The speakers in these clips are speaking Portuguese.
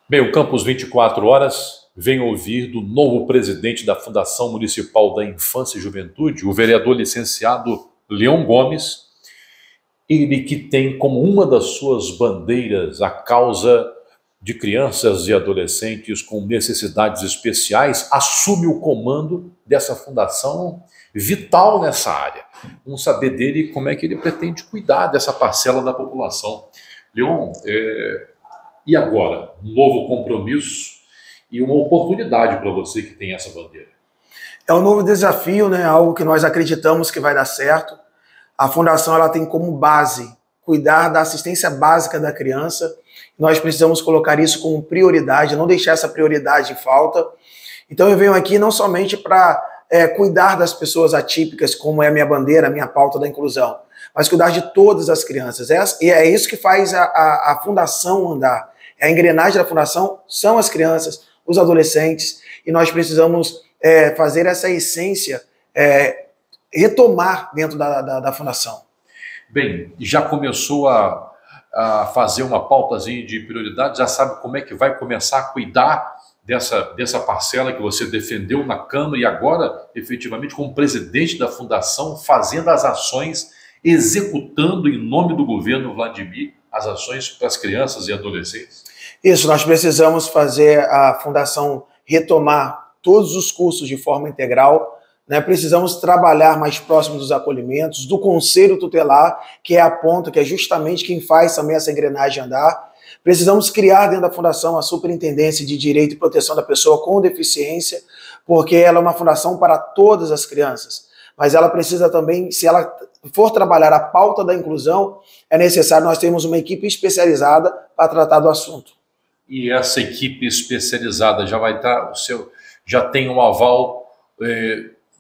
Bem, o Campus 24 Horas vem ouvir do novo presidente da Fundação Municipal da Infância e Juventude, o vereador licenciado Leon Gomes, ele que tem como uma das suas bandeiras a causa de crianças e adolescentes com necessidades especiais, assume o comando dessa fundação vital nessa área. Vamos saber dele como é que ele pretende cuidar dessa parcela da população. Leon, e agora? Um novo compromisso e uma oportunidade para você que tem essa bandeira. É um novo desafio, né? Algo que nós acreditamos que vai dar certo. A Fundação ela tem como base cuidar da assistência básica da criança. Nós precisamos colocar isso como prioridade, não deixar essa prioridade em falta. Então eu venho aqui não somente para cuidar das pessoas atípicas, como é a minha bandeira, a minha pauta da inclusão, mas cuidar de todas as crianças. E é isso que faz a Fundação andar. A engrenagem da Fundação são as crianças, os adolescentes, e nós precisamos fazer essa essência retomar dentro da Fundação. Bem, já começou a fazer uma pautazinha de prioridade, já sabe como é que vai começar a cuidar dessa parcela que você defendeu na Câmara e agora, efetivamente, como presidente da Fundação, fazendo as ações, executando em nome do governo Vladimir as ações para as crianças e adolescentes? Isso, nós precisamos fazer a Fundação retomar todos os cursos de forma integral, né? Precisamos trabalhar mais próximo dos acolhimentos, do Conselho Tutelar, que é a ponta, que é justamente quem faz também essa engrenagem andar. Precisamos criar dentro da Fundação a Superintendência de Direito e Proteção da Pessoa com Deficiência, porque ela é uma fundação para todas as crianças. Mas ela precisa também, se ela for trabalhar a pauta da inclusão, é necessário nós termos uma equipe especializada para tratar do assunto. E essa equipe especializada já vai estar, já tem um aval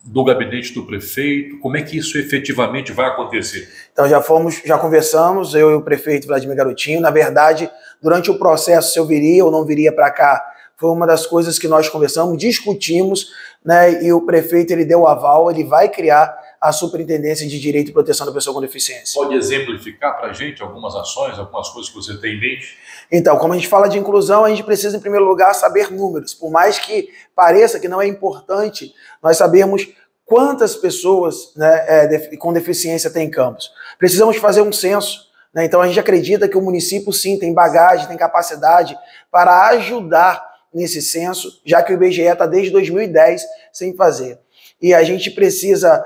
do gabinete do prefeito? Como é que isso efetivamente vai acontecer? Então já conversamos, eu e o prefeito Vladimir Garotinho. Na verdade, durante o processo, se eu viria ou não viria para cá, foi uma das coisas que nós conversamos, discutimos, né? E o prefeito ele deu o aval, ele vai criar a Superintendência de Direito e Proteção da Pessoa com Deficiência. Pode exemplificar para a gente algumas ações, algumas coisas que você tem em mente? Então, como a gente fala de inclusão, a gente precisa, em primeiro lugar, saber números. Por mais que pareça que não é importante, nós sabemos quantas pessoas, né, com deficiência tem em Campos. Precisamos fazer um censo, né? Então, a gente acredita que o município, sim, tem bagagem, tem capacidade para ajudar nesse censo, já que o IBGE está desde 2010 sem fazer. E a gente precisa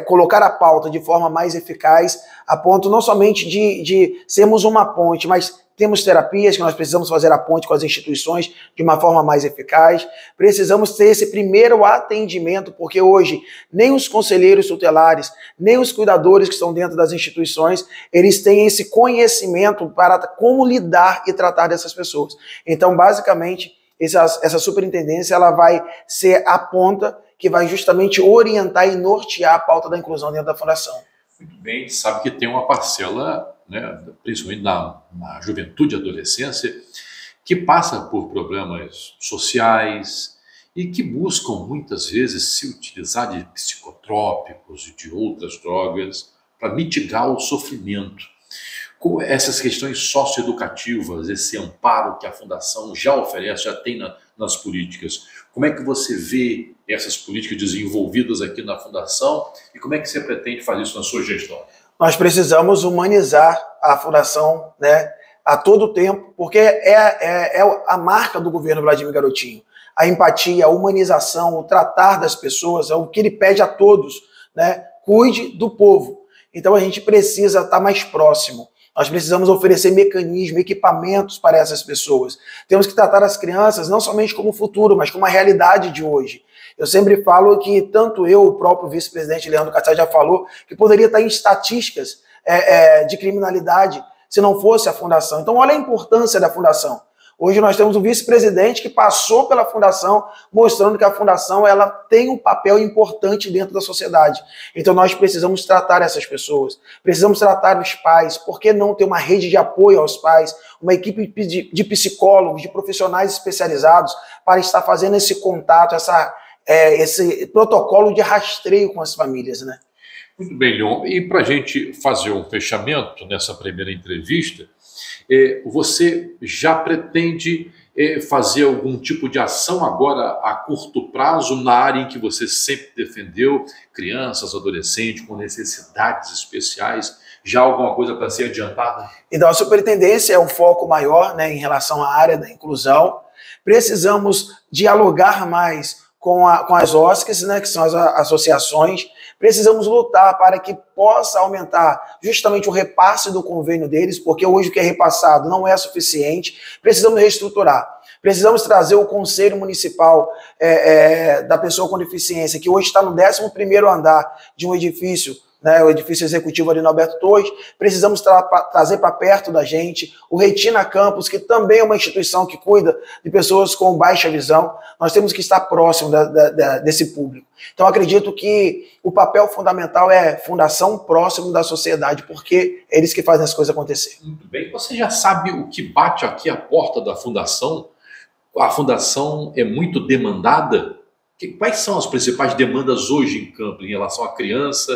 colocar a pauta de forma mais eficaz, a ponto não somente de sermos uma ponte, mas temos terapias que nós precisamos fazer a ponte com as instituições de uma forma mais eficaz. Precisamos ter esse primeiro atendimento, porque hoje nem os conselheiros tutelares, nem os cuidadores que estão dentro das instituições, eles têm esse conhecimento para como lidar e tratar dessas pessoas. Então, basicamente, essa superintendência ela vai ser a ponta que vai justamente orientar e nortear a pauta da inclusão dentro da Fundação. Muito bem, a gente sabe que tem uma parcela, né, principalmente na juventude e adolescência, que passa por problemas sociais e que buscam muitas vezes se utilizar de psicotrópicos e de outras drogas para mitigar o sofrimento. Com essas questões socioeducativas, esse amparo que a Fundação já oferece, já tem nas políticas, como é que você vê essas políticas desenvolvidas aqui na Fundação e como é que você pretende fazer isso na sua gestão? Nós precisamos humanizar a Fundação, né, a todo tempo, porque é a marca do governo Vladimir Garotinho. A empatia, a humanização, o tratar das pessoas, é o que ele pede a todos, né? Cuide do povo. Então a gente precisa estar mais próximo. Nós precisamos oferecer mecanismos, equipamentos para essas pessoas. Temos que tratar as crianças não somente como futuro, mas como a realidade de hoje. Eu sempre falo que tanto eu, o próprio vice-presidente Leandro Cassel já falou, que poderia estar em estatísticas de criminalidade se não fosse a Fundação. Então olha a importância da Fundação. Hoje nós temos um vice-presidente que passou pela Fundação, mostrando que a Fundação ela tem um papel importante dentro da sociedade. Então nós precisamos tratar essas pessoas, precisamos tratar os pais. Por que não ter uma rede de apoio aos pais, uma equipe de psicólogos, de profissionais especializados para estar fazendo esse contato, esse protocolo de rastreio com as famílias, né? Muito bem, Leon. E para a gente fazer um fechamento nessa primeira entrevista, Você já pretende fazer algum tipo de ação agora a curto prazo na área em que você sempre defendeu, crianças, adolescentes com necessidades especiais? Já alguma coisa para ser adiantada? Então, a superintendência é o foco maior, né, em relação à área da inclusão. Precisamos dialogar mais com as OSCs, né, que são as associações. Precisamos lutar para que possa aumentar justamente o repasse do convênio deles, porque hoje o que é repassado não é suficiente. Precisamos reestruturar. Precisamos trazer o Conselho Municipal da Pessoa com Deficiência, que hoje está no 11º andar de um edifício, né, o edifício executivo ali no Alberto Torres. Precisamos trazer para perto da gente o Retina Campus, que também é uma instituição que cuida de pessoas com baixa visão. Nós temos que estar próximo desse público. Então, acredito que o papel fundamental é fundação próximo da sociedade, porque é eles que fazem as coisas acontecer. Muito bem. Você já sabe o que bate aqui à porta da fundação? A fundação é muito demandada? Quais são as principais demandas hoje em campo em relação à criança,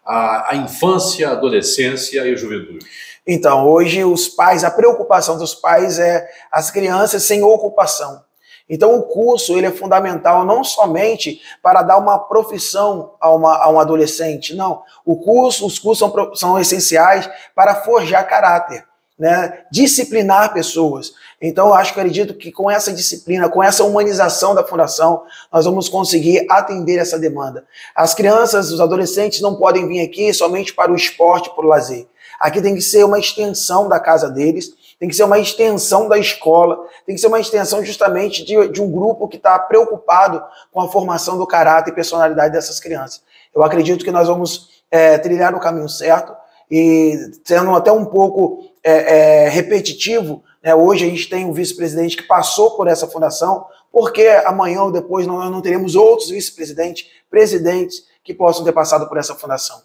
a infância, a adolescência e a juventude? Então, hoje os pais, a preocupação dos pais é as crianças sem ocupação. Então, o curso ele é fundamental não somente para dar uma profissão a um adolescente, não. Os cursos são essenciais para forjar caráter, né? Disciplinar pessoas. Então, eu acredito que com essa disciplina, com essa humanização da fundação, nós vamos conseguir atender essa demanda. As crianças, os adolescentes não podem vir aqui somente para o esporte, para o lazer. Aqui tem que ser uma extensão da casa deles, tem que ser uma extensão da escola, tem que ser uma extensão justamente de um grupo que está preocupado com a formação do caráter e personalidade dessas crianças. Eu acredito que nós vamos trilhar o caminho certo e sendo até um pouco repetitivo, né, hoje a gente tem um vice-presidente que passou por essa fundação, porque amanhã ou depois nós não teremos outros vice-presidentes, presidentes que possam ter passado por essa fundação.